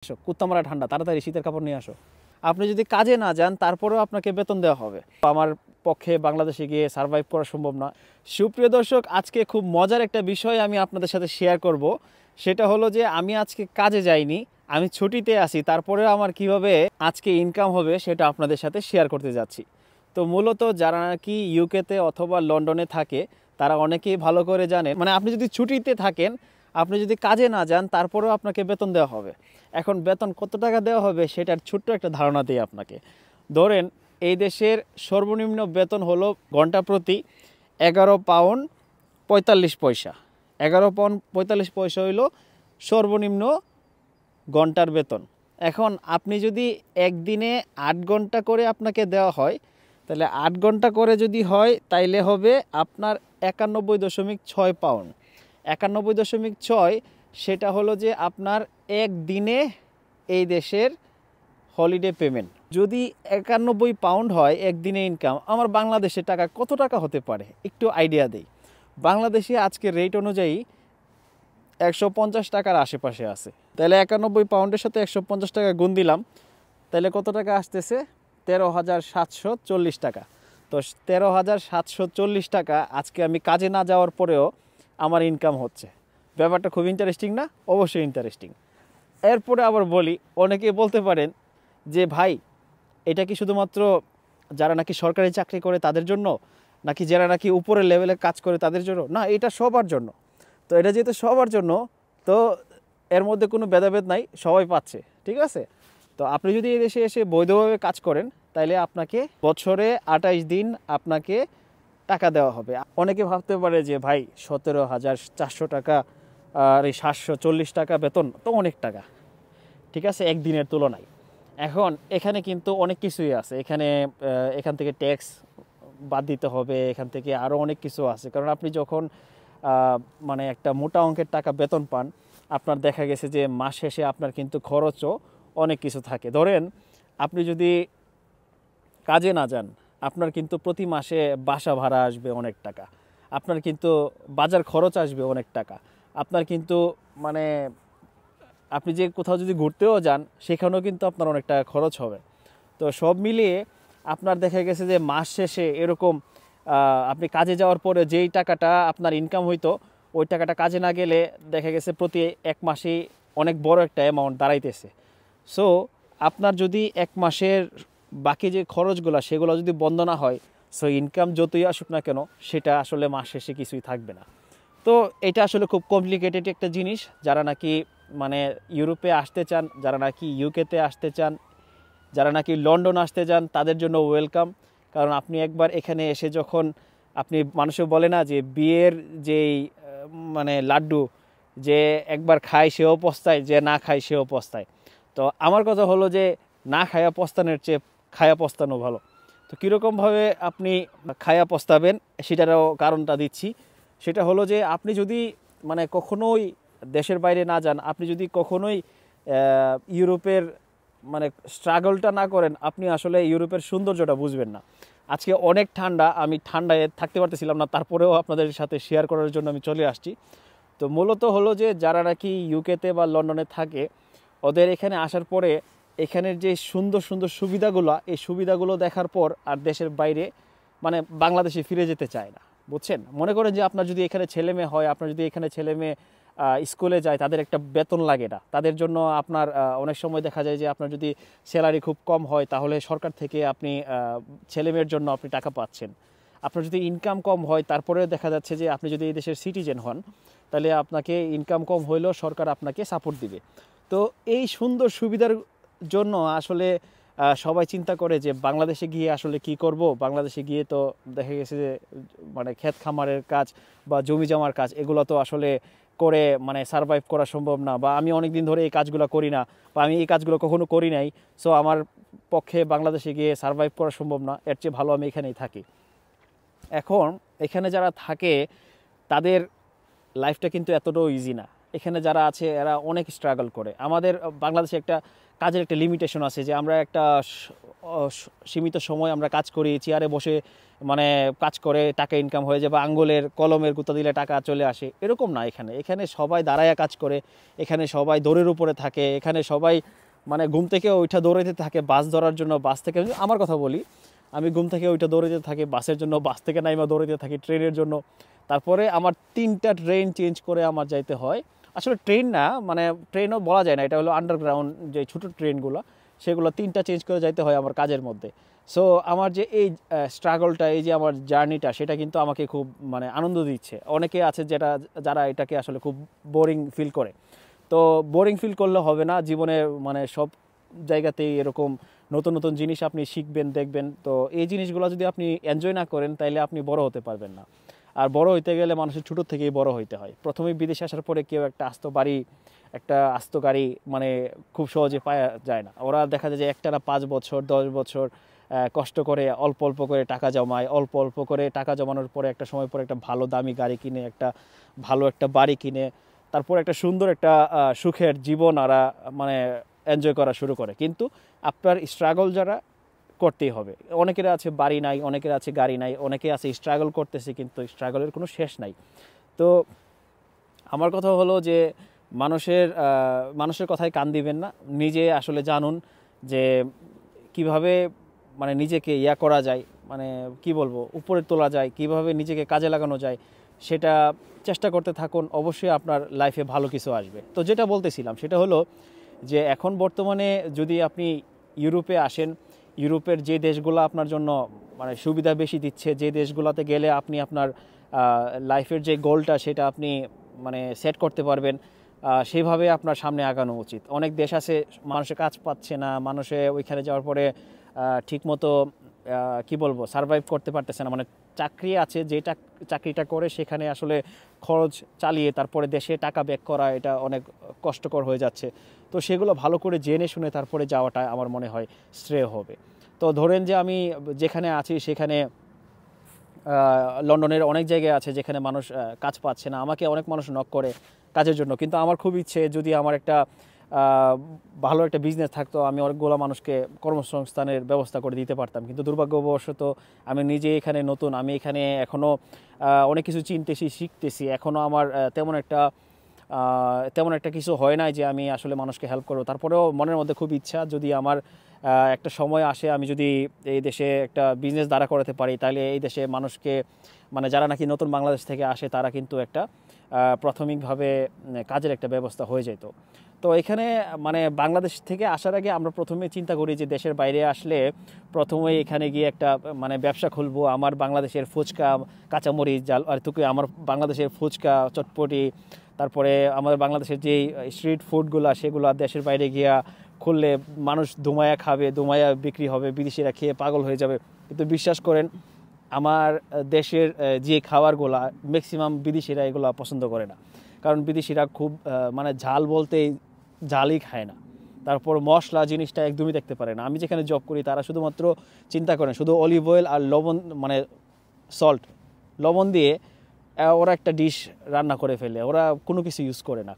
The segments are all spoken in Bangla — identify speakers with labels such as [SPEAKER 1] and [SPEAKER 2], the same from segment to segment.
[SPEAKER 1] আসো, কুত্তামারা ঠান্ডা, তাড়াতাড়ি শীতের কাপড় নিয়ে আসো। আপনি যদি কাজে না যান তারপরেও আপনাকে বেতন দেওয়া হবে। আমার পক্ষে বাংলাদেশে গিয়ে সার্ভাইভ করা সম্ভব না। সুপ্রিয় দর্শক, আজকে খুব মজার একটা বিষয় আমি আপনাদের সাথে শেয়ার করব। সেটা হলো যে আমি আজকে কাজে যাইনি, আমি ছুটিতে আছি, তারপরেও আমার কিভাবে আজকে ইনকাম হবে সেটা আপনাদের সাথে শেয়ার করতে যাচ্ছি। তো মূলত যারা নাকি ইউকেতে অথবা লন্ডনে থাকে তারা অনেকেই ভালো করে জানেন, মানে আপনি যদি ছুটিতে থাকেন, আপনি যদি কাজে না যান তারপরেও আপনাকে বেতন দেওয়া হবে। এখন বেতন কত টাকা দেওয়া হবে সেটার ছোট্ট একটা ধারণা দিই আপনাকে। ধরেন এই দেশের সর্বনিম্ন বেতন হলো ঘন্টা প্রতি 11 পাউন্ড 45 পয়সা। 11 পাউন্ড 45 পয়সা হইল সর্বনিম্ন ঘন্টার বেতন। এখন আপনি যদি একদিনে 8 ঘন্টা করে আপনাকে দেওয়া হয়, তাহলে 8 ঘন্টা করে যদি হয় তাইলে হবে আপনার 91.6 পাউন্ড। 91.6 সেটা হলো যে আপনার একদিনে এই দেশের হলিডে পেমেন্ট। যদি 91 পাউন্ড হয় একদিনে ইনকাম, আমার বাংলাদেশের টাকা কত টাকা হতে পারে একটু আইডিয়া দেই। বাংলাদেশে আজকের রেট অনুযায়ী 150 টাকার আশেপাশে আছে। তাহলে 91 পাউন্ডের সাথে 150 টাকা গুণ দিলাম, তাহলে কত টাকা আসতেছে? 13,740 টাকা। তো 13,740 টাকা আজকে আমি কাজে না যাওয়ার পরেও আমার ইনকাম হচ্ছে। ব্যাপারটা খুব ইন্টারেস্টিং না? অবশ্যই ইন্টারেস্টিং। এরপরে আবার বলি, অনেকে বলতে পারেন যে ভাই, এটা কি শুধুমাত্র যারা নাকি সরকারি চাকরি করে তাদের জন্য, নাকি যারা নাকি উপরের লেভেলে কাজ করে তাদের জন্য? না, এটা সবার জন্য। তো এটা যেহেতু সবার জন্য, তো এর মধ্যে কোনো ভেদাভেদ নাই, সবাই পাচ্ছে, ঠিক আছে? তো আপনি যদি এই দেশে এসে বৈধভাবে কাজ করেন তাহলে আপনাকে বছরে 28 দিন আপনাকে টাকা দেওয়া হবে। অনেকে ভাবতে পারে যে ভাই 17,400 টাকা আর এই 740 টাকা বেতন তো অনেক টাকা, ঠিক আছে একদিনের তুলনায়। এখন এখানে কিন্তু অনেক কিছুই আছে। এখান থেকে ট্যাক্স বাদ দিতে হবে, এখান থেকে আরও অনেক কিছু আছে। কারণ আপনি যখন মানে একটা মোটা অঙ্কের টাকা বেতন পান, আপনার দেখা গেছে যে মাস শেষে আপনার কিন্তু খরচও অনেক কিছু থাকে। ধরেন আপনি যদি কাজে না যান, আপনার কিন্তু প্রতি মাসে বাসা ভাড়া আসবে অনেক টাকা, আপনার কিন্তু বাজার খরচ আসবে অনেক টাকা, আপনার কিন্তু মানে আপনি যে কোথাও যদি ঘুরতেও যান সেখানেও কিন্তু আপনার অনেক টাকা খরচ হবে। তো সব মিলিয়ে আপনার দেখা গেছে যে মাস শেষে এরকম আপনি কাজে যাওয়ার পরে যেই টাকাটা আপনার ইনকাম হইতো, ওই টাকাটা কাজে না গেলে দেখা গেছে প্রতি এক মাসেই অনেক বড় একটা অ্যামাউন্ট দাঁড়াইতেছে। সো আপনার যদি এক মাসের বাকি যে খরচগুলো সেগুলো যদি বন্ধ না হয়, সো ইনকাম যতই আসুক না কেন সেটা আসলে মাস শেষে কিছুই থাকবে না। তো এটা আসলে খুব কমপ্লিকেটেড একটা জিনিস। যারা নাকি মানে ইউরোপে আসতে চান, যারা নাকি ইউকেতে আসতে চান, যারা নাকি লন্ডন আসতে চান, তাদের জন্য ওয়েলকাম। কারণ আপনি একবার এখানে এসে যখন আপনি, মানুষে বলে না যে বিয়ের যেই মানে লাড্ডু, যে একবার খায় সেও পস্তায়, যে না খায় সেও পস্তায়। তো আমার কথা হলো যে না খায়া পস্তানোর চেয়ে খায়া পস্তানো ভালো। তো কীরকমভাবে আপনি খায়া পস্তাবেন সেটারও কারণটা দিচ্ছি। সেটা হলো যে আপনি যদি মানে কখনোই দেশের বাইরে না যান, আপনি যদি কখনোই ইউরোপের মানে স্ট্রাগলটা না করেন, আপনি আসলে ইউরোপের সৌন্দর্যটা বুঝবেন না। আজকে অনেক ঠান্ডা, আমি ঠান্ডায় থাকতে পারতেছিলাম না, তারপরেও আপনাদের সাথে শেয়ার করার জন্য আমি চলে আসছি। তো মূলত হলো যে যারা নাকি ইউকেতে বা লন্ডনে থাকে, ওদের এখানে আসার পরে এখানের যে সুন্দর সুন্দর সুবিধাগুলো, এই সুবিধাগুলো দেখার পর আর দেশের বাইরে মানে বাংলাদেশে ফিরে যেতে চায় না, বুঝছেন? মনে করেন যে আপনার যদি এখানে ছেলে মেয়ে হয়, আপনার যদি এখানে ছেলে মেয়ে স্কুলে যায়, তাদের একটা বেতন লাগে না, তাদের জন্য আপনার অনেক সময় দেখা যায় যে আপনার যদি স্যালারি খুব কম হয় তাহলে সরকার থেকে আপনি ছেলে মেয়ের জন্য আপনি টাকা পাচ্ছেন। আপনার যদি ইনকাম কম হয় তারপরে দেখা যাচ্ছে যে আপনি যদি এই দেশের সিটিজেন হন, তাহলে আপনাকে ইনকাম কম হইলেও সরকার আপনাকে সাপোর্ট দিবে। তো এই সুন্দর সুবিধার জন্য আসলে সবাই চিন্তা করে যে বাংলাদেশে গিয়ে আসলে কি করব। বাংলাদেশে গিয়ে তো দেখা গেছে যে মানে ক্ষেত খামারের কাজ বা জমি জমার কাজ, এগুলো তো আসলে করে মানে সারভাইভ করা সম্ভব না, বা আমি অনেক দিন ধরে এই কাজগুলো করি না, বা আমি এই কাজগুলো কখনো করি নাই। সো আমার পক্ষে বাংলাদেশে গিয়ে সারভাইভ করা সম্ভব না, এর চেয়ে ভালো আমি এখানেই থাকি। এখন এখানে যারা থাকে তাদের লাইফটা কিন্তু এতটাও ইজি না, এখানে যারা আছে এরা অনেক স্ট্রাগল করে। আমাদের বাংলাদেশে একটা কাজের একটা লিমিটেশন আছে যে আমরা একটা সীমিত সময় আমরা কাজ করি, চেয়ারে বসে মানে কাজ করে টাকা ইনকাম হয়ে যায়, বা আঙ্গুলের কলমের গুঁতা দিলে টাকা চলে আসে, এরকম না। এখানে এখানে সবাই দাঁড়ায়া কাজ করে, এখানে সবাই দৌড়ের উপরে থাকে, এখানে সবাই মানে ঘুম থেকে ওইটা দৌড়াইতে থাকে বাস ধরার জন্য, বাস থেকে আমার কথা বলি, আমি ঘুম থেকে ওইটা দৌড়াইতে থাকি বাসের জন্য, বাস থেকে নাইমা দৌড়াইতে থাকি ট্রেনের জন্য। তারপরে আমার 3টা ট্রেন চেঞ্জ করে আমার যাইতে হয়। আসলে ট্রেন না, মানে ট্রেনও বলা যায় না, এটা হলো আন্ডারগ্রাউন্ড যে ছোটো ট্রেনগুলো, সেগুলো 3টা চেঞ্জ করে যাইতে হয় আমার কাজের মধ্যে। সো আমার যে এই স্ট্রাগলটা, এই যে আমার জার্নিটা, সেটা কিন্তু আমাকে খুব মানে আনন্দ দিচ্ছে। অনেকে আছে যারা এটাকে আসলে খুব বোরিং ফিল করে। তো বোরিং ফিল করলে হবে না, জীবনে মানে সব জায়গাতেই এরকম নতুন নতুন জিনিস আপনি শিখবেন, দেখবেন। তো এই জিনিসগুলো যদি আপনি এনজয় না করেন তাহলে আপনি বড় হতে পারবেন না। আর বড় হইতে গেলে মানুষের ছোটোর থেকেই বড় হইতে হয়। প্রথমেই বিদেশে আসার পরে কেউ একটা আস্ত বাড়ি, একটা আস্ত গাড়ি মানে খুব সহজে পাওয়া যায় না। ওরা দেখা যায় যে একটানা 5 বছর 10 বছর কষ্ট করে অল্প অল্প করে টাকা জমায়, অল্প অল্প করে টাকা জমানোর পরে একটা সময় পরে একটা ভালো দামি গাড়ি কিনে, একটা ভালো একটা বাড়ি কিনে, তারপর একটা সুন্দর একটা সুখের জীবন ওরা মানে এনজয় করা শুরু করে। কিন্তু আপনার স্ট্রাগল যারা করতেই হবে। অনেকের আছে বাড়ি নাই, অনেকের আছে গাড়ি নাই, অনেকে আছে স্ট্রাগল করতেছে কিন্তু স্ট্রাগলের কোনো শেষ নাই। তো আমার কথা হলো যে মানুষের কথায় কান দিবেন না, নিজে আসলে জানুন যে কিভাবে মানে নিজেকে করা যায়, মানে কি বলবো, উপরে তোলা যায়, কিভাবে নিজেকে কাজে লাগানো যায়, সেটা চেষ্টা করতে থাকুন। অবশ্যই আপনার লাইফে ভালো কিছু আসবে। তো যেটা বলতেছিলাম সেটা হলো যে এখন বর্তমানে যদি আপনি ইউরোপে আসেন, ইউরোপের যে দেশগুলো আপনার জন্য মানে সুবিধা বেশি দিচ্ছে, যে দেশগুলোতে গেলে আপনি আপনার লাইফের যে গোলটা সেটা আপনি মানে সেট করতে পারবেন, সেইভাবে আপনার সামনে আগানো উচিত। অনেক দেশ আছে মানুষে কাজ পাচ্ছে না, মানুষে ওইখানে যাওয়ার পরে ঠিকমতো কি বলবো সারভাইভ করতে পারতেছে না। মানে চাকরি আছে, যে চাকরিটা করে সেখানে আসলে খরচ চালিয়ে তারপরে দেশে টাকা ব্যাক করা এটা অনেক কষ্টকর হয়ে যাচ্ছে। তো সেগুলো ভালো করে জেনে শুনে তারপরে যাওয়াটা আমার মনে হয় শ্রেয় হবে। তো ধরেন যে আমি যেখানে আছি সেখানে লন্ডনের অনেক জায়গায় আছে যেখানে মানুষ কাজ পাচ্ছে না, আমাকে অনেক মানুষ নক করে কাজের জন্য। কিন্তু আমার খুব ইচ্ছে যদি আমার একটা ভালো একটা বিজনেস থাকতো, আমি অনেকগুলো মানুষকে কর্মসংস্থানের ব্যবস্থা করে দিতে পারতাম। কিন্তু দুর্ভাগ্যবশত আমি নিজে এখানে নতুন, আমি এখানে এখনও অনেক কিছু চিনতেছি, শিখতেছি। এখনও আমার তেমন একটা কিছু হয় নাই যে আমি আসলে মানুষকে হেল্প করবো। তারপরেও মনের মধ্যে খুব ইচ্ছা, যদি আমার একটা সময় আসে আমি যদি এই দেশে একটা বিজনেস দাঁড়া করাতে পারি, তাহলে এই দেশে মানুষকে মানে যারা নাকি নতুন বাংলাদেশ থেকে আসে তারা কিন্তু একটা প্রাথমিকভাবে কাজের একটা ব্যবস্থা হয়ে যেত। তো এখানে মানে বাংলাদেশ থেকে আসার আগে আমরা প্রথমে চিন্তা করি যে দেশের বাইরে আসলে প্রথমে এখানে গিয়ে একটা মানে ব্যবসা খুলবো। আমার বাংলাদেশের ফুচকা, কাঁচামরিচ, জাল আর তুকে, আমার বাংলাদেশের ফুচকা, চটপটি, তারপরে আমাদের বাংলাদেশের যেই স্ট্রিট ফুডগুলা সেগুলো দেশের বাইরে গিয়া খুললে মানুষ ধুমায়া খাবে, ধুমায়া বিক্রি হবে, বিদেশিরা খেয়ে পাগল হয়ে যাবে। কিন্তু বিশ্বাস করেন আমার দেশের যে খাবারগুলা ম্যাক্সিমাম বিদেশিরা এগুলো পছন্দ করে না। কারণ বিদেশিরা খুব মানে ঝাল বলতেই ঝালই খায় না। তারপর মশলা জিনিসটা একদমই দেখতে পারে না। আমি যেখানে জব করি তারা শুধুমাত্র চিন্তা করেন শুধু অলিভ অয়েল আর লবণ, মানে সল্ট, লবণ দিয়ে ওরা একটা ডিশ রান্না করে ফেলে, ওরা কোনো কিছু ইউজ করে না।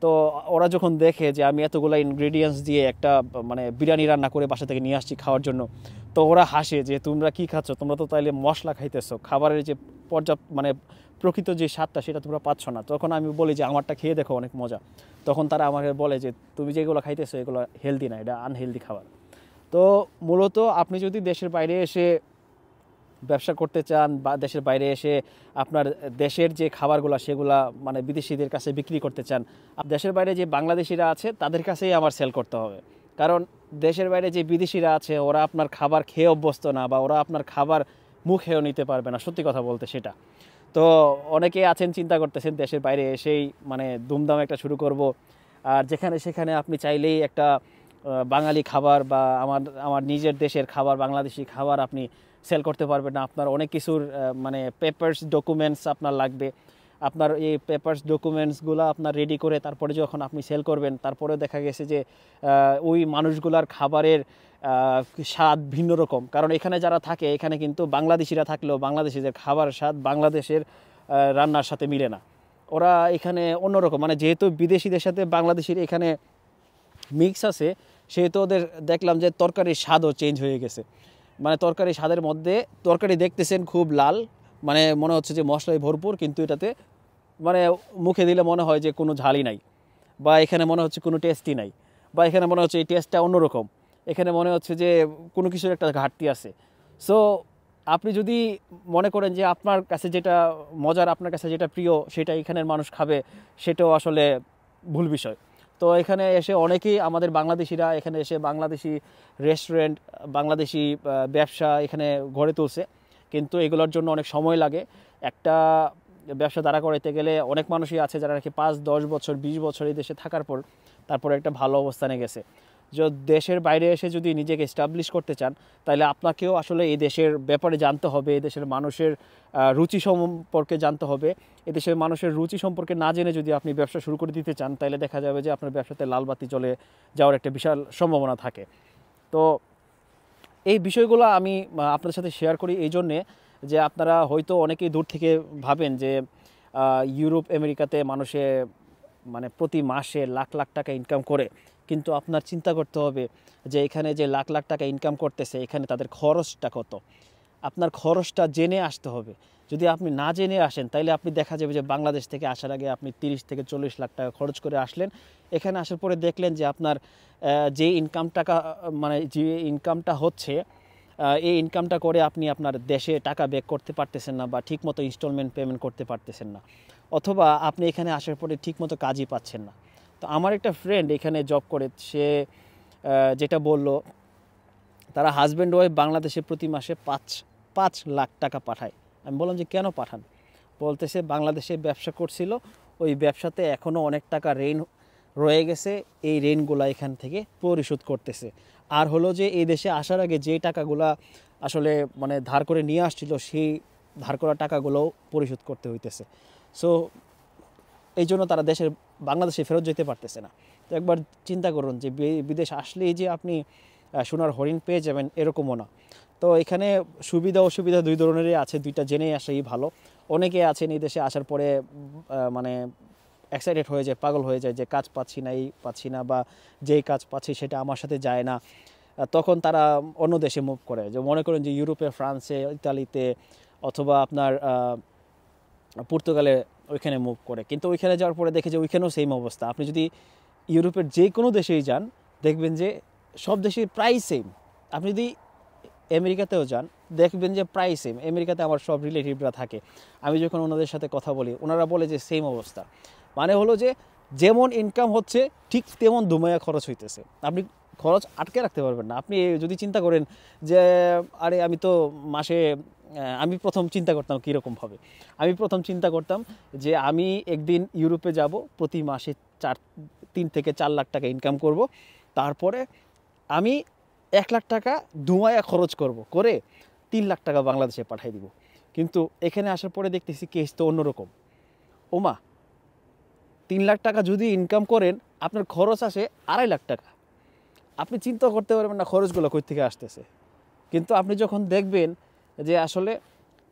[SPEAKER 1] তো ওরা যখন দেখে যে আমি এতগুলো ইনগ্রেডিয়েন্টস দিয়ে একটা মানে বিরিয়ানি রান্না করে বাসা থেকে নিয়ে আসছি খাওয়ার জন্য, তো ওরা হাসে যে তোমরা কি খাচ্ছ, তোমরা তো তাইলে মশলা খাইতেছো, খাবারের যে পর্যাপ্ত মানে প্রকৃত যে স্বাদটা সেটা তোমরা পাচ্ছ না। তখন আমি বলি যে আমারটা খেয়ে দেখো অনেক মজা। তখন তারা আমাকে বলে যে তুমি যেগুলো খাইতেছো এগুলো হেলদি না, এটা আনহেলদি খাবার। তো মূলত আপনি যদি দেশের বাইরে এসে ব্যবসা করতে চান বা দেশের বাইরে এসে আপনার দেশের যে খাবারগুলো সেগুলা মানে বিদেশিদের কাছে বিক্রি করতে চান, দেশের বাইরে যে বাংলাদেশিরা আছে তাদের কাছেই আমার সেল করতে হবে। কারণ দেশের বাইরে যে বিদেশিরা আছে ওরা আপনার খাবার খেয়ে অভ্যস্ত না, বা ওরা আপনার খাবার মুখেও নিতে পারবে না, সত্যি কথা বলতে সেটা। তো অনেকে আছেন চিন্তা করতেছেন দেশের বাইরে এসেই মানে দুমদাম একটা শুরু করব, আর যেখানে সেখানে আপনি চাইলেই একটা বাঙালি খাবার বা আমার নিজের দেশের খাবার, বাংলাদেশি খাবার আপনি সেল করতে পারবেন না। আপনার অনেক কিছুর মানে পেপারস ডকুমেন্টস আপনার লাগবে। আপনার এই পেপারস ডকুমেন্টসগুলো আপনার রেডি করে তারপরে যখন আপনি সেল করবেন, তারপরে দেখা গেছে যে ওই মানুষগুলার খাবারের স্বাদ ভিন্ন রকম। কারণ এখানে যারা থাকে এখানে কিন্তু বাংলাদেশিরা থাকলেও বাংলাদেশিদের খাবার স্বাদ বাংলাদেশের রান্নার সাথে মিলে না। ওরা এখানে অন্যরকম, মানে যেহেতু বিদেশিদের সাথে বাংলাদেশির এখানে মিক্স আছে, সেহেতু ওদের দেখলাম যে তরকারির স্বাদও চেঞ্জ হয়ে গেছে। মানে তরকারির স্বাদের মধ্যে তরকারি দেখতেছেন খুব লাল, মানে মনে হচ্ছে যে মশলায় ভরপুর, কিন্তু এটাতে মানে মুখে দিলে মনে হয় যে কোনো ঝালই নাই, বা এখানে মনে হচ্ছে কোনো টেস্টই নাই, বা এখানে মনে হচ্ছে এই টেস্টটা অন্যরকম, এখানে মনে হচ্ছে যে কোনো কিছুর একটা ঘাটতি আছে। সো আপনি যদি মনে করেন যে আপনার কাছে যেটা মজার, আপনার কাছে যেটা প্রিয় সেটা এখানের মানুষ খাবে, সেটাও আসলে ভুল বিষয়। তো এখানে এসে অনেকেই আমাদের বাংলাদেশিরা এখানে এসে বাংলাদেশি রেস্টুরেন্ট, বাংলাদেশি ব্যবসা এখানে গড়ে তুলছে, কিন্তু এগুলোর জন্য অনেক সময় লাগে। একটা ব্যবসা দাঁড়া করাইতে গেলে অনেক মানুষই আছে যারা নাকি 5-10 বছর 20 বছর এই দেশে থাকার পর তারপরে একটা ভালো অবস্থানে গেছে। দেশের বাইরে এসে যদি নিজেকে এস্টাবলিশ করতে চান, তাহলে আপনাকেও আসলে এই দেশের ব্যাপারে জানতে হবে, এই দেশের মানুষের রুচি সম্পর্কে জানতে হবে। এই দেশের মানুষের রুচি সম্পর্কে না জেনে যদি আপনি ব্যবসা শুরু করে দিতে চান, তাহলে দেখা যাবে যে আপনার ব্যবসাতে লালবাতি জ্বলে যাওয়ার একটা বিশাল সম্ভাবনা থাকে। তো এই বিষয়গুলো আমি আপনাদের সাথে শেয়ার করি এই জন্যে যে আপনারা হয়তো অনেকেই দূর থেকে ভাবেন যে ইউরোপ আমেরিকাতে মানুষে মানে প্রতি মাসে লাখ লাখ টাকা ইনকাম করে, কিন্তু আপনার চিন্তা করতে হবে যে এখানে যে লাখ লাখ টাকা ইনকাম করতেছে এখানে তাদের খরচটা কত। আপনার খরচটা জেনে আসতে হবে। যদি আপনি না জেনে আসেন, তাইলে আপনি দেখা যাবে যে বাংলাদেশ থেকে আসার আগে আপনি 30 থেকে 40 লাখ টাকা খরচ করে আসলেন, এখানে আসার পরে দেখলেন যে আপনার যে ইনকাম টাকা মানে যে ইনকামটা হচ্ছে, এই ইনকামটা করে আপনি আপনার দেশে টাকা ব্যাক করতে পারতেছেন না, বা ঠিকমতো ইনস্টলমেন্ট পেমেন্ট করতে পারতেছেন না, অথবা আপনি এখানে আসার পরে ঠিকমতো কাজই পাচ্ছেন না। তো আমার একটা ফ্রেন্ড এখানে জব করে, সে যেটা বলল, তারা হাজব্যান্ড ওয়াইফ বাংলাদেশে প্রতি মাসে 5 লাখ টাকা পাঠায়। আমি বললাম যে কেন পাঠান? বলতেছে বাংলাদেশে ব্যবসা করছিল, ওই ব্যবসাতে এখনও অনেক টাকা ঋণ রয়ে গেছে, এই ঋণগুলো এখান থেকে পরিশোধ করতেছে। আর হলো যে এই দেশে আসার আগে যে টাকাগুলা আসলে মানে ধার করে নিয়ে আসছিল, সেই ধার করা টাকাগুলোও পরিশোধ করতে হইতেছে। সো এই জন্য তারা বাংলাদেশে ফেরত যেতে পারতেছে না। তো একবার চিন্তা করুন যে বিদেশ আসলেই যে আপনি সোনার হরিণ পেয়ে যাবেন এরকমও না। তো এখানে সুবিধা অসুবিধা দুই ধরনেরই আছে, দুইটা জেনেই আসাই ভালো। অনেকে আছেন এই দেশে আসার পরে মানে এক্সাইটেড হয়ে যায়, পাগল হয়ে যায় যে কাজ পাচ্ছি না, এই পাচ্ছি না, বা যেই কাজ পাচ্ছি সেটা আমার সাথে যায় না। তখন তারা অন্য দেশে মুভ করে, যে মনে করেন যে ইউরোপে, ফ্রান্সে, ইতালিতে, অথবা আপনার পর্তুগালে ওইখানে মুভ করে। কিন্তু ওইখানে যাওয়ার পরে দেখে যে ওইখানেও সেম অবস্থা। আপনি যদি ইউরোপের যে কোনো দেশেই যান, দেখবেন যে সব দেশেই প্রায় সেম। আপনি যদি আমেরিকাতেও যান, দেখবেন যে প্রায় সেম। আমেরিকাতে আমার সব রিলেটিভরা থাকে, আমি যখন ওনাদের সাথে কথা বলি, ওনারা বলে যে সেম অবস্থা। মানে হলো যে যেমন ইনকাম হচ্ছে ঠিক তেমন দুমায়া খরচ হইতেছে। আপনি খরচ আটকে রাখতে পারবেন না। আপনি যদি চিন্তা করেন যে আরে আমি তো মাসে, আমি প্রথম চিন্তা করতাম কীরকমভাবে, আমি প্রথম চিন্তা করতাম যে আমি একদিন ইউরোপে যাব, প্রতি মাসে 3 থেকে 4 লাখ টাকা ইনকাম করব, তারপরে আমি 1 লাখ টাকা ধুমায়া খরচ করব, করে 3 লাখ টাকা বাংলাদেশে পাঠিয়ে দিব। কিন্তু এখানে আসার পরে দেখতেছি কেস তো অন্যরকম। ওমা, 3 লাখ টাকা যদি ইনকাম করেন, আপনার খরচ আসে 2.5 লাখ টাকা। আপনি চিন্তা করতে পারবেন না খরচগুলো কই থেকে আসতেছে। কিন্তু আপনি যখন দেখবেন যে আসলে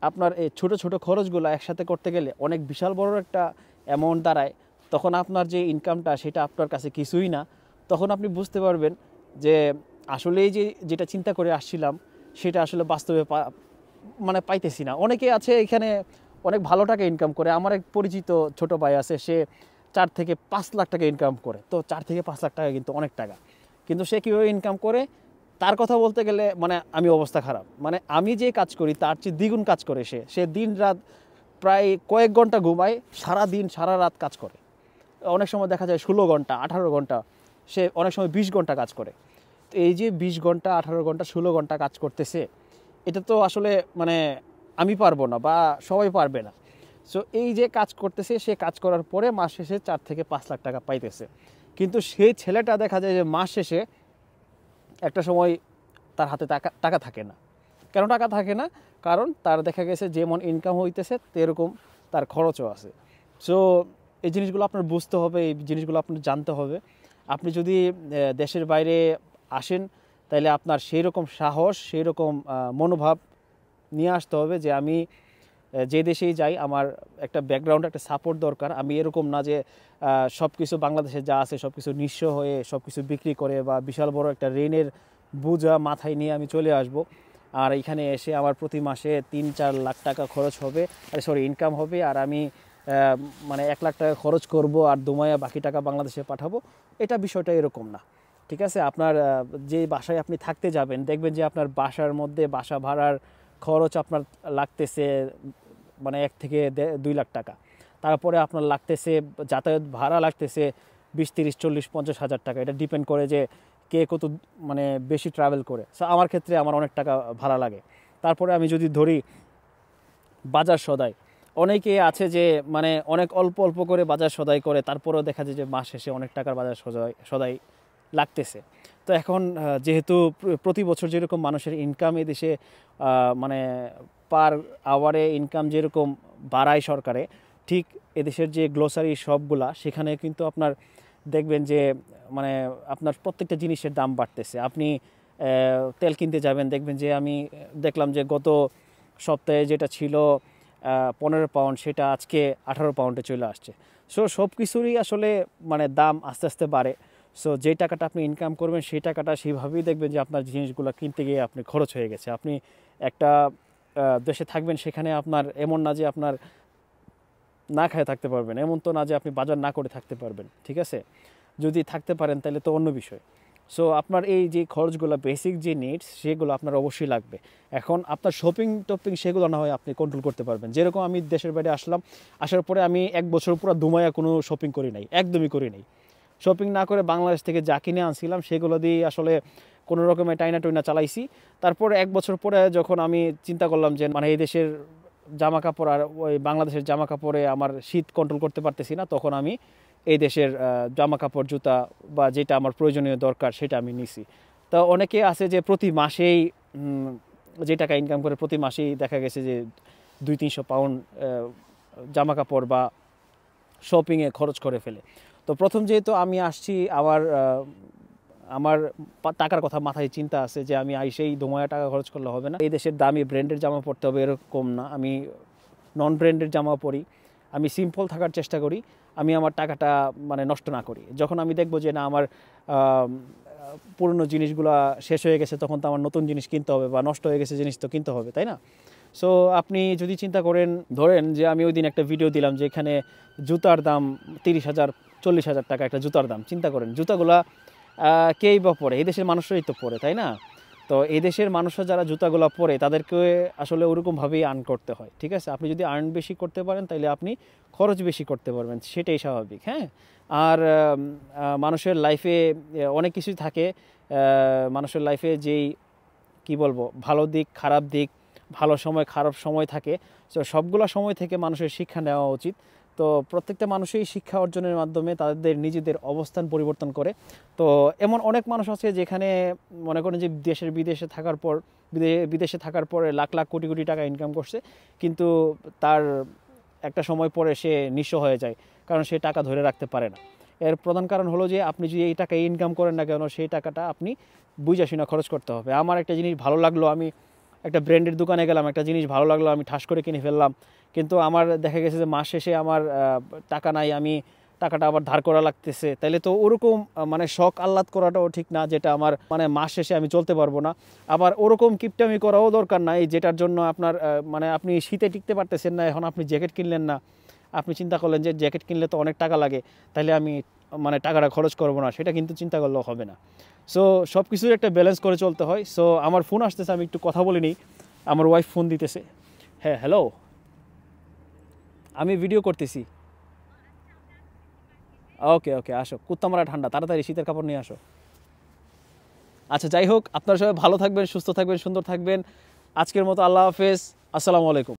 [SPEAKER 1] আপনার এই ছোটো ছোটো খরচগুলো একসাথে করতে গেলে অনেক বিশাল বড় একটা অ্যামাউন্ট দাঁড়ায়, তখন আপনার যে ইনকামটা সেটা আপনার কাছে কিছুই না। তখন আপনি বুঝতে পারবেন যে আসলে এই যেটা চিন্তা করে আসছিলাম সেটা আসলে বাস্তবে মানে পাইতেছি না। অনেকে আছে এখানে অনেক ভালো টাকা ইনকাম করে। আমার এক পরিচিত ছোট ভাই আছে, সে 4 থেকে 5 লাখ টাকা ইনকাম করে। তো 4 থেকে 5 লাখ টাকা কিন্তু অনেক টাকা, কিন্তু সে কীভাবে ইনকাম করে তার কথা বলতে গেলে মানে আমি অবস্থা খারাপ। মানে আমি যে কাজ করি তার চেয়ে দ্বিগুণ কাজ করে সে দিন রাত প্রায় কয়েক ঘন্টা ঘুমায়, সারা দিন সারা রাত কাজ করে। অনেক সময় দেখা যায় 16 ঘন্টা 18 ঘন্টা, সে অনেক সময় 20 ঘন্টা কাজ করে। তো এই যে 20 ঘন্টা 18 ঘন্টা 16 ঘন্টা কাজ করতেছে, এটা তো আসলে মানে আমি পারবো না, বা সবাই পারবে না। সো এই যে কাজ করতেছে, সে কাজ করার পরে মাস শেষে 4 থেকে 5 লাখ টাকা পাইতেছে। কিন্তু সেই ছেলেটা দেখা যায় যে মাস শেষে একটা সময় তার হাতে টাকা থাকে না। কেন টাকা থাকে না? কারণ তার দেখা গেছে যেমন ইনকাম হইতেছে এরকম তার খরচও আছে। সো এই জিনিসগুলো আপনার বুঝতে হবে, এই জিনিসগুলো আপনার জানতে হবে। আপনি যদি দেশের বাইরে আসেন, তাহলে আপনার সেই রকম সাহস, সেই রকম মনোভাব নিয়ে আসতে হবে যে আমি যে দেশেই যাই আমার একটা ব্যাকগ্রাউন্ড, একটা সাপোর্ট দরকার। আমি এরকম না যে সব কিছু বাংলাদেশে যা আছে সব কিছু নিঃস্ব হয়ে সব কিছু বিক্রি করে বা বিশাল বড় একটা ঋণের বোঝা মাথায় নিয়ে আমি চলে আসব। আর এখানে এসে আমার প্রতি মাসে 3-4 লাখ টাকা খরচ হবে, ইনকাম হবে, আর আমি মানে 1 লাখ টাকা খরচ করব আর দুমায়া বাকি টাকা বাংলাদেশে পাঠাবো। এটা বিষয়টা এরকম না, ঠিক আছে? আপনার যে বাসায় আপনি থাকতে যাবেন দেখবেন যে আপনার বাসার মধ্যে বাসা ভাড়ার খরচ আপনার লাগতেছে মানে 1 থেকে 2 লাখ টাকা। তারপরে আপনার লাগতেছে যাতায়াত ভাড়া লাগতেছে 20, 30, 40, 50 হাজার টাকা। এটা ডিপেন্ড করে যে কে কত মানে বেশি ট্রাভেল করে। সো আমার ক্ষেত্রে আমার অনেক টাকা ভাড়া লাগে। তারপরে আমি যদি ধরি বাজার সদাই, অনেকে আছে যে মানে অনেক অল্প অল্প করে বাজার সদাই করে, তারপরেও দেখা যায় যে মাস শেষে অনেক টাকার বাজার সদাই লাগতেছে। তো এখন যেহেতু প্রতি বছর যেরকম মানুষের ইনকাম এদেশে মানে পার আওয়ারে ইনকাম যেরকম বাড়ায় সরকারে, ঠিক এদেশের যে গ্লোসারি শপগুলা সেখানে কিন্তু আপনার দেখবেন যে মানে আপনার প্রত্যেকটা জিনিসের দাম বাড়তেছে। আপনি তেল কিনতে যাবেন, দেখবেন যে আমি দেখলাম যে গত সপ্তাহে যেটা ছিল 15 পাউন্ড সেটা আজকে 18 পাউন্ডে চলে আসছে। সো সব কিছুরই আসলে মানে দাম আস্তে আস্তে বাড়ে। সো যে টাকাটা আপনি ইনকাম করবেন সেই টাকাটা সেইভাবেই দেখবেন যে আপনার জিনিসগুলো কিনতে গিয়ে আপনি খরচ হয়ে গেছে। আপনি একটা দেশে থাকবেন, সেখানে আপনার এমন না যে আপনার না খেয়ে থাকতে পারবেন, এমন তো না যে আপনি বাজার না করে থাকতে পারবেন, ঠিক আছে? যদি থাকতে পারেন তাহলে তো অন্য বিষয়। সো আপনার এই যে খরচগুলো বেসিক যে নিডস সেগুলো আপনার অবশ্যই লাগবে। এখন আপনার শপিং টপিং সেগুলো না হয় আপনি কন্ট্রোল করতে পারবেন। যেরকম আমি দেশের বাইরে আসার পরে আমি 1 বছর পুরো দুমায়া কোনো শপিং করি নাই, একদমই করি নাই। শপিং না করে বাংলাদেশ থেকে যা কিনে আনছিলাম সেগুলো দিয়ে আসলে কোনো রকমের টাইনা টুইনা চালাইছি। তারপরে 1 বছর পরে যখন আমি চিন্তা করলাম যে মানে এই দেশের জামা কাপড় আর ওই বাংলাদেশের জামা কাপড়ে আমার শীত কন্ট্রোল করতে পারতেছি না, তখন আমি এই দেশের জামা কাপড় জুতা বা যেটা আমার প্রয়োজনীয় দরকার সেটা আমি নিছি। তা অনেকে আছে যে প্রতি মাসেই যে টাকা ইনকাম করে প্রতি মাসেই দেখা গেছে যে 200-300 পাউন্ড জামা কাপড় বা শপিংয়ে খরচ করে ফেলে। তো প্রথম যেহেতু আমি আসছি আমার টাকার কথা মাথায় চিন্তা আছে যে আমি আইসেই ধোঁয়া টাকা খরচ করলে হবে না, এই দেশের দামি ব্র্যান্ডের জামা পরতে হবে এরকম না। আমি নন ব্র্যান্ডের জামা পরি, আমি সিম্পল থাকার চেষ্টা করি, আমি আমার টাকাটা মানে নষ্ট না করি। যখন আমি দেখবো যে না আমার পুরনো জিনিসগুলো শেষ হয়ে গেছে তখন তো আমার নতুন জিনিস কিনতে হবে, বা নষ্ট হয়ে গেছে জিনিস তো কিনতে হবে, তাই না? সো আপনি যদি চিন্তা করেন, ধরেন যে আমি ওই দিন একটা ভিডিও দিলাম যে এখানে জুতার দাম 30,000 40,000 টাকা একটা জুতার দাম। চিন্তা করেন জুতাগুলা কেই বা পরে, এই দেশের মানুষরাই তো পরে, তাই না? তো এই দেশের মানুষরা যারা জুতাগুলো পরে তাদেরকে আসলে ওরকমভাবেই আর্ন করতে হয়, ঠিক আছে? আপনি যদি আর্ন বেশি করতে পারেন তাহলে আপনি খরচ বেশি করতে পারবেন, সেটাই স্বাভাবিক। হ্যাঁ, আর মানুষের লাইফে অনেক কিছুই থাকে। মানুষের লাইফে যেই কি বলবো ভালো দিক খারাপ দিক, ভালো সময় খারাপ সময় থাকে। তো সবগুলো সময় থেকে মানুষের শিক্ষা নেওয়া উচিত। তো প্রত্যেকটা মানুষই শিক্ষা অর্জনের মাধ্যমে তাদের নিজেদের অবস্থান পরিবর্তন করে। তো এমন অনেক মানুষ আছে যেখানে মনে করেন যে বিদেশে থাকার পরে লাখ লাখ কোটি কোটি টাকা ইনকাম করছে, কিন্তু তার একটা সময় পরে সে নিঃস্ব হয়ে যায়, কারণ সে টাকা ধরে রাখতে পারে না। এর প্রধান কারণ হলো যে আপনি যদি এই টাকা ইনকাম করেন না কেন, সেই টাকাটা আপনি বুঝে শুনে খরচ করতে হবে। আমার একটা জিনিস ভালো লাগলো, আমি একটা ব্র্যান্ডের দোকানে গেলাম, একটা জিনিস ভালো লাগলো, আমি ঠাস করে কিনে ফেললাম, কিন্তু আমার দেখা গেছে যে মাস শেষে আমার টাকা নাই, আমি টাকাটা আবার ধার করা লাগতেছে। তাইলে তো ওরকম মানে শখ আহ্লাদ করাটাও ঠিক না, যেটা আমার মানে মাস শেষে আমি চলতে পারবো না। আবার ওরকম কিপটামি করাও দরকার নাই যেটার জন্য আপনার মানে আপনি শীতে টিকতে পারতেছেন না, এখন আপনি জ্যাকেট কিনলেন না, আপনি চিন্তা করলেন যে জ্যাকেট কিনলে তো অনেক টাকা লাগে, তাহলে আমি মানে টাকাটা খরচ করবো না, সেটা কিন্তু চিন্তা করলেও হবে না। সো সব কিছুর একটা ব্যালেন্স করে চলতে হয়। সো আমার ফোন আসতেছে, আমি একটু কথা বলে নিই। আমার ওয়াইফ ফোন দিতেছে। হ্যাঁ, হ্যালো, আমি ভিডিও করতেছি। ওকে ওকে, আসো, কুত্তা মারা ঠান্ডা, তাড়াতাড়ি শীতের কাপড় নিয়ে আসো। আচ্ছা, যাই হোক, আপনারা সবাই ভালো থাকবেন, সুস্থ থাকবেন, সুন্দর থাকবেন। আজকের মতো আল্লাহ হাফেজ, আসসালামু আলাইকুম।